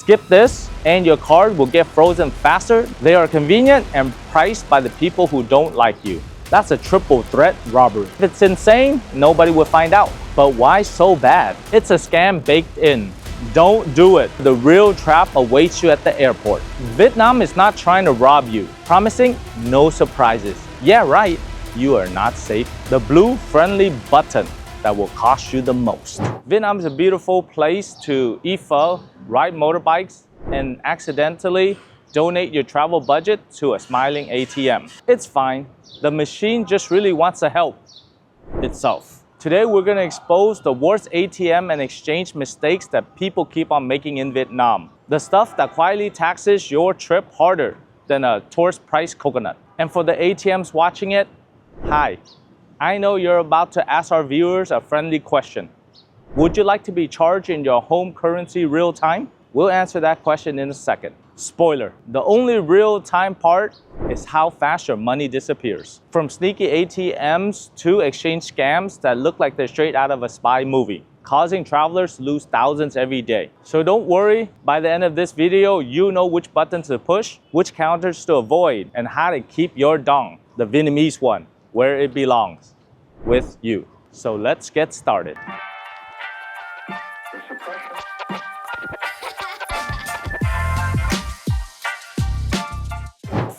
Skip this and your card will get frozen faster. They are convenient and priced by the people who don't like you. That's a triple threat robbery. If it's insane, nobody will find out. But why so bad? It's a scam baked in. Don't do it. The real trap awaits you at the airport. Vietnam is not trying to rob you, promising no surprises. Yeah, right, you are not safe. The blue friendly button that will cost you the most. Vietnam is a beautiful place to eat pho, ride motorbikes, and accidentally donate your travel budget to a smiling ATM. It's fine. The machine just really wants to help itself. Today, we're going to expose the worst ATM and exchange mistakes that people keep on making in Vietnam. The stuff that quietly taxes your trip harder than a tourist price coconut. And for the ATMs watching it, hi. I know you're about to ask our viewers a friendly question. Would you like to be charged in your home currency real time? We'll answer that question in a second. Spoiler, the only real time part is how fast your money disappears. From sneaky ATMs to exchange scams that look like they're straight out of a spy movie, causing travelers to lose thousands every day. So don't worry, by the end of this video, you know which buttons to push, which counters to avoid, and how to keep your dong, the Vietnamese one, where it belongs, with you. So let's get started.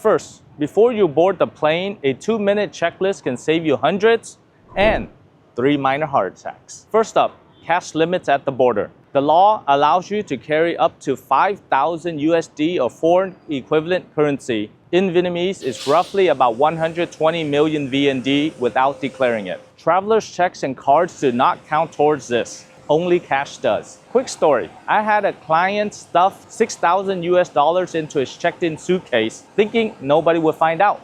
First, before you board the plane, a 2-minute checklist can save you hundreds and 3 minor heart attacks. First up, cash limits at the border. The law allows you to carry up to 5,000 USD or foreign equivalent currency. In Vietnamese, is roughly about 120 million VND without declaring it. Travelers' checks and cards do not count towards this. Only cash does. Quick story. I had a client stuff 6,000 US dollars into his checked-in suitcase, thinking nobody would find out.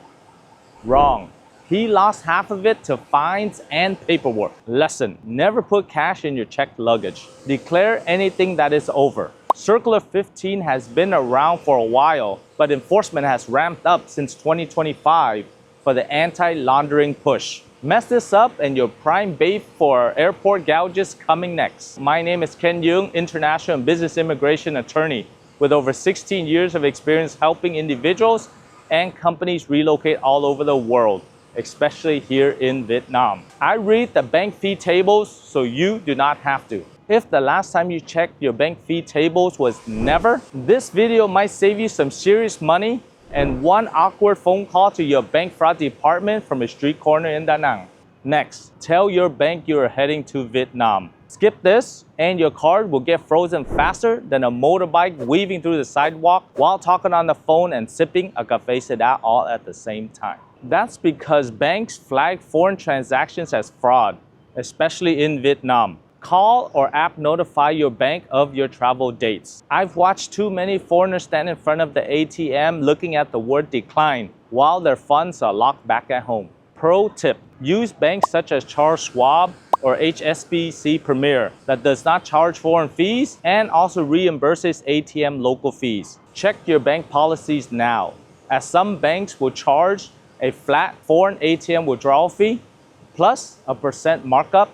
Wrong. He lost half of it to fines and paperwork. Lesson: never put cash in your checked luggage. Declare anything that is over. Circular 15 has been around for a while, but enforcement has ramped up since 2025 for the anti-laundering push. Mess this up and you're prime bait for airport gouges coming next. My name is Ken Duong, international and business immigration attorney with over 16 years of experience helping individuals and companies relocate all over the world, especially here in Vietnam. I read the bank fee tables so you do not have to. If the last time you checked your bank fee tables was never, this video might save you some serious money and one awkward phone call to your bank fraud department from a street corner in Da Nang. Next, tell your bank you are heading to Vietnam. Skip this and your card will get frozen faster than a motorbike weaving through the sidewalk while talking on the phone and sipping a café soda all at the same time. That's because banks flag foreign transactions as fraud, especially in Vietnam. Call or app notify your bank of your travel dates. I've watched too many foreigners stand in front of the ATM looking at the word decline while their funds are locked back at home. Pro tip, use banks such as Charles Schwab or HSBC Premier that does not charge foreign fees and also reimburses ATM local fees. Check your bank policies now, as some banks will charge a flat foreign ATM withdrawal fee plus a % markup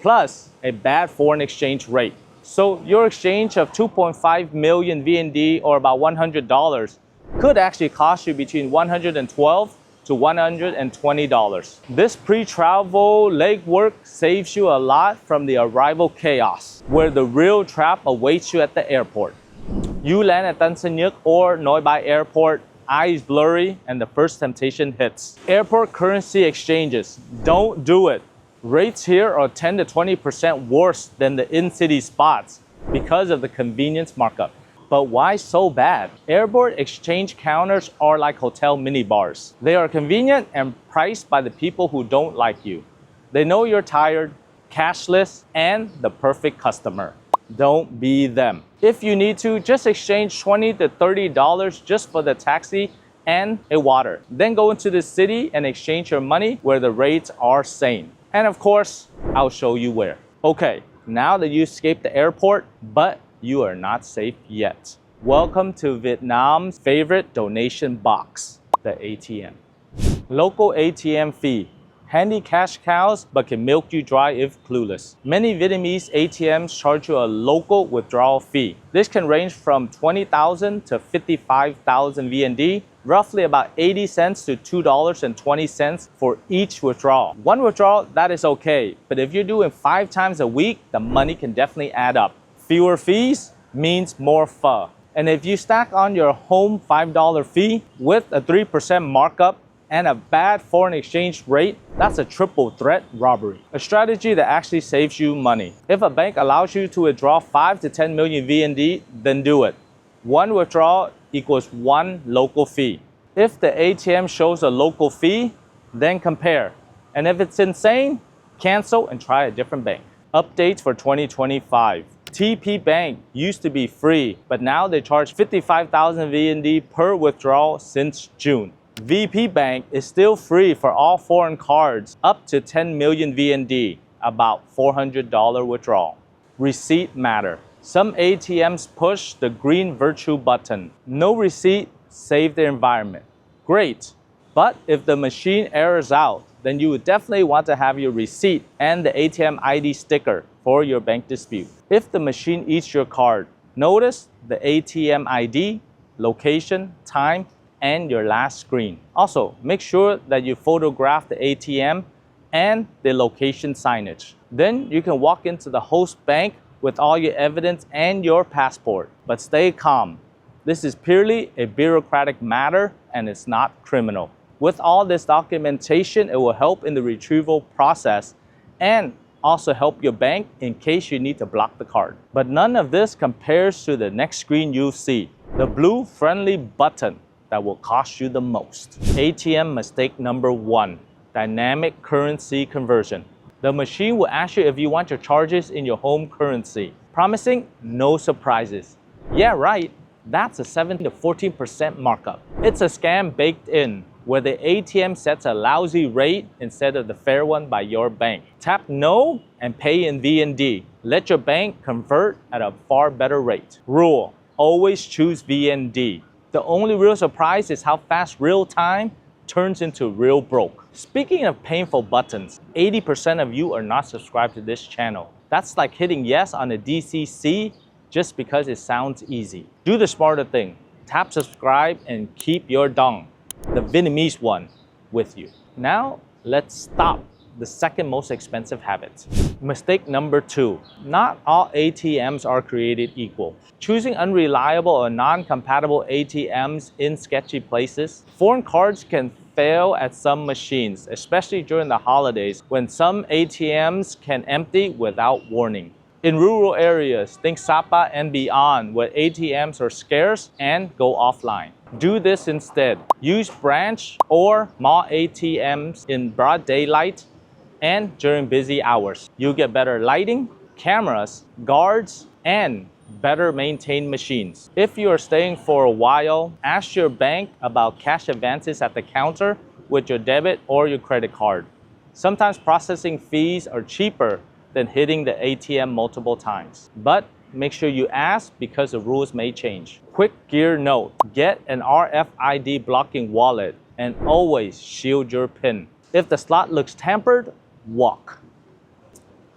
plus a bad foreign exchange rate. So your exchange of 2.5 million VND or about $100 could actually cost you between $112 to $120. This pre-travel legwork saves you a lot from the arrival chaos, where the real trap awaits you at the airport. You land at Tan Son Nhut or Noi Bai Airport, eyes blurry, and the first temptation hits. Airport currency exchanges, don't do it. Rates here are 10 to 20% worse than the in-city spots because of the convenience markup. But why so bad? Airport exchange counters are like hotel minibars. They are convenient and priced by the people who don't like you. They know you're tired, cashless, and the perfect customer. Don't be them. If you need to, just exchange $20 to $30 just for the taxi and a water. Then go into the city and exchange your money where the rates are sane. And of course, I'll show you where. Okay, now that you escaped the airport, but you are not safe yet. Welcome to Vietnam's favorite donation box, the ATM. Local ATM fee, Handy cash cows, but can milk you dry if clueless. Many Vietnamese ATMs charge you a local withdrawal fee. This can range from 20,000 to 55,000 VND, roughly about 80 cents to $2.20 for each withdrawal. One withdrawal, that is okay, but if you're doing 5 times a week, the money can definitely add up. Fewer fees means more pho. And if you stack on your home $5 fee with a 3% markup and a bad foreign exchange rate, that's a triple threat robbery. A strategy that actually saves you money. If a bank allows you to withdraw 5 to 10 million VND, then do it. One withdrawal equals one local fee. If the ATM shows a local fee, then compare. And if it's insane, cancel and try a different bank. Updates for 2025. TP Bank used to be free, but now they charge 55,000 VND per withdrawal since June. VP Bank is still free for all foreign cards up to 10 million VND, about $400 withdrawal. Receipt matter. Some ATMs push the green virtue button. No receipt, save the environment. Great, but if the machine errors out, then you would definitely want to have your receipt and the ATM ID sticker for your bank dispute. If the machine eats your card, notice the ATM ID, location, time, and your last screen. Also, make sure that you photograph the ATM and the location signage. Then you can walk into the host bank with all your evidence and your passport. But stay calm. This is purely a bureaucratic matter and it's not criminal. With all this documentation, it will help in the retrieval process and also help your bank in case you need to block the card. But none of this compares to the next screen you see, the blue friendly button that will cost you the most. ATM mistake number 1, dynamic currency conversion. The machine will ask you if you want your charges in your home currency, promising no surprises. Yeah, right, that's a 7 to 14% markup. It's a scam baked in, where the ATM sets a lousy rate instead of the fair one by your bank. Tap no and pay in VND. Let your bank convert at a far better rate. Rule: always choose VND. The only real surprise is how fast real time turns into real broke. Speaking of painful buttons, 80% of you are not subscribed to this channel. That's like hitting yes on a DCC just because it sounds easy. Do the smarter thing. Tap subscribe and keep your dong, the Vietnamese one, with you. Now, let's stop the second most expensive habit. Mistake number 2. Not all ATMs are created equal. Choosing unreliable or non-compatible ATMs in sketchy places. Foreign cards can fail at some machines, especially during the holidays when some ATMs can empty without warning. In rural areas, think Sapa and beyond, where ATMs are scarce and go offline. Do this instead. Use branch or mall ATMs in broad daylight and during busy hours. You get better lighting, cameras, guards, and better maintained machines. If you are staying for a while, ask your bank about cash advances at the counter with your debit or your credit card. Sometimes processing fees are cheaper than hitting the ATM multiple times. But make sure you ask because the rules may change. Quick gear note: get an RFID blocking wallet and always shield your PIN. If the slot looks tampered, walk.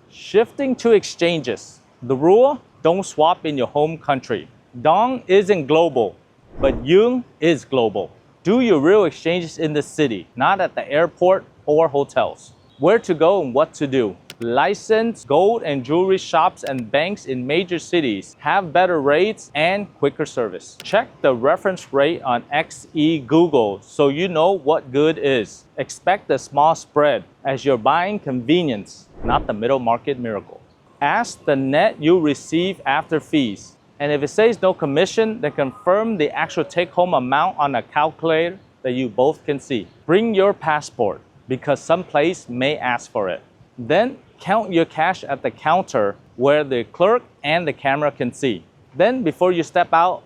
Shifting to exchanges. The rule: don't swap in your home country. Dong isn't global, but Yung is global. Do your real exchanges in the city, not at the airport or hotels. Where to go and what to do. Licensed gold and jewelry shops and banks in major cities have better rates and quicker service. Check the reference rate on XE Google so you know what good is. Expect a small spread as you're buying convenience, not the middle market miracle. Ask the net you receive after fees. And if it says no commission, then confirm the actual take-home amount on a calculator that you both can see. Bring your passport because some place may ask for it. Then count your cash at the counter where the clerk and the camera can see. Then before you step out,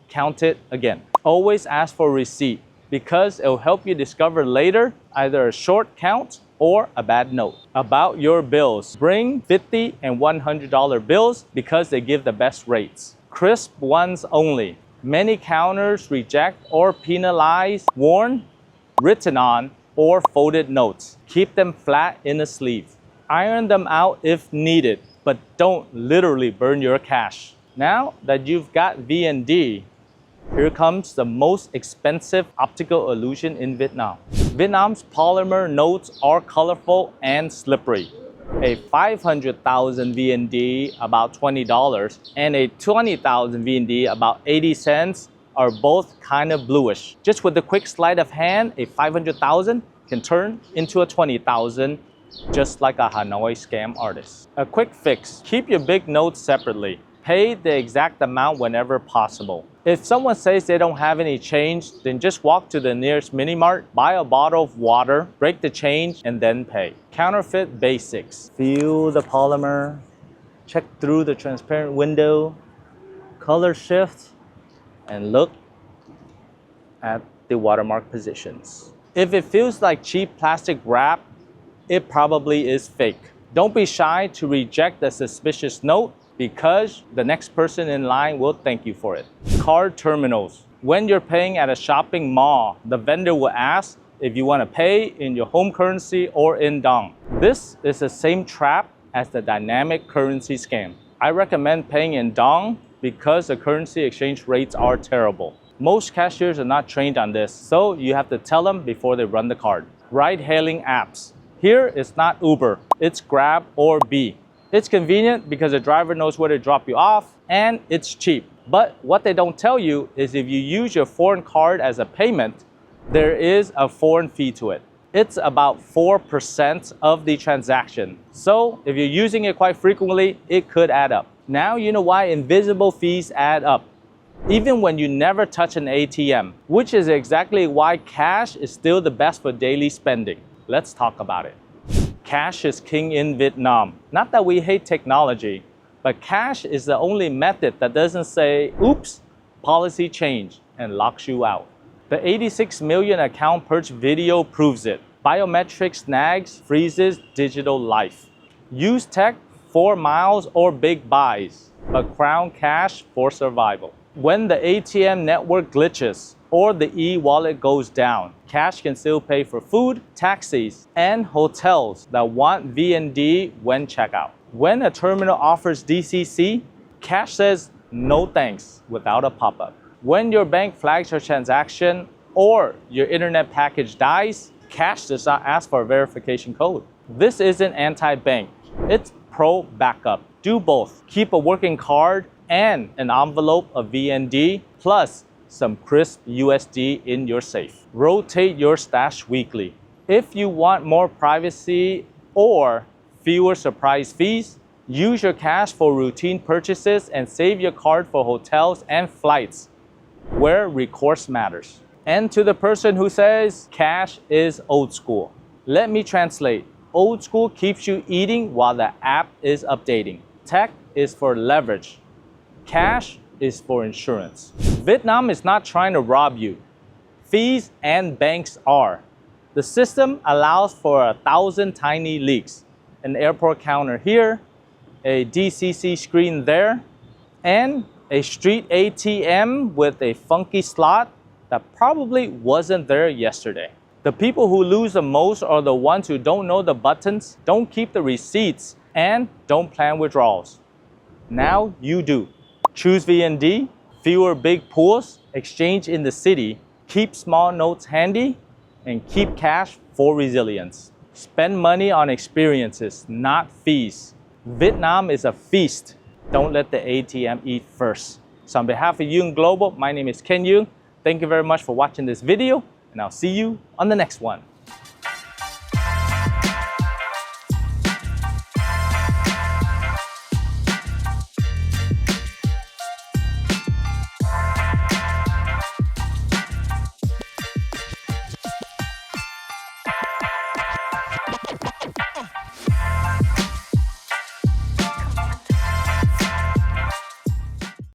count it again. Always ask for a receipt because it will help you discover later either a short count or a bad note. About your bills, bring $50 and $100 bills because they give the best rates. Crisp ones only. Many counters reject or penalize worn, written on, or folded notes. Keep them flat in a sleeve. Iron them out if needed, but don't literally burn your cash. Now that you've got VND, here comes the most expensive optical illusion in Vietnam. Vietnam's polymer notes are colorful and slippery. A 500,000 VND, about $20, and a 20,000 VND, about 80 cents, are both kind of bluish. Just with a quick sleight of hand, a 500,000 can turn into a 20,000, just like a Hanoi scam artist. A quick fix: keep your big notes separately. Pay the exact amount whenever possible. If someone says they don't have any change, then just walk to the nearest mini mart, buy a bottle of water, break the change, and then pay. Counterfeit basics. Feel the polymer, check through the transparent window, color shift, and look at the watermark positions. If it feels like cheap plastic wrap, it probably is fake. Don't be shy to reject the suspicious note, because the next person in line will thank you for it. Card terminals. When you're paying at a shopping mall, the vendor will ask if you want to pay in your home currency or in dong. This is the same trap as the dynamic currency scam. I recommend paying in dong because the currency exchange rates are terrible. Most cashiers are not trained on this, so you have to tell them before they run the card. Ride-hailing apps. Here it's not Uber, it's Grab or Bee. It's convenient because the driver knows where to drop you off, and it's cheap. But what they don't tell you is if you use your foreign card as a payment, there is a foreign fee to it. It's about 4% of the transaction. So if you're using it quite frequently, it could add up. Now you know why invisible fees add up, even when you never touch an ATM, which is exactly why cash is still the best for daily spending. Let's talk about it. Cash is king in Vietnam. Not that we hate technology, but cash is the only method that doesn't say, oops, policy change, and locks you out. The 86 million account purge video proves it. Biometric snags freezes digital life. Use tech for miles or big buys, but crown cash for survival. When the ATM network glitches or the e-wallet goes down, cash can still pay for food, taxis, and hotels that want VND when checkout. When a terminal offers DCC, cash says no thanks without a pop-up. When your bank flags your transaction or your internet package dies, cash does not ask for a verification code. This isn't anti-bank, it's pro-backup. Do both. Keep a working card and an envelope of VND, plus some crisp USD in your safe. Rotate your stash weekly. If you want more privacy or fewer surprise fees, use your cash for routine purchases and save your card for hotels and flights where recourse matters. And to the person who says cash is old school, let me translate. Old school keeps you eating while the app is updating. Tech is for leverage. Cash is for insurance. Vietnam is not trying to rob you. Fees and banks are. The system allows for 1,000 tiny leaks. An airport counter here, a DCC screen there, and a street ATM with a funky slot that probably wasn't there yesterday. The people who lose the most are the ones who don't know the buttons, don't keep the receipts, and don't plan withdrawals. Now you do. Choose VND, fewer big pools, exchange in the city, keep small notes handy, and keep cash for resilience. Spend money on experiences, not fees. Vietnam is a feast. Don't let the ATM eat first. So on behalf of Duong Global, my name is Ken Duong. Thank you very much for watching this video, and I'll see you on the next one.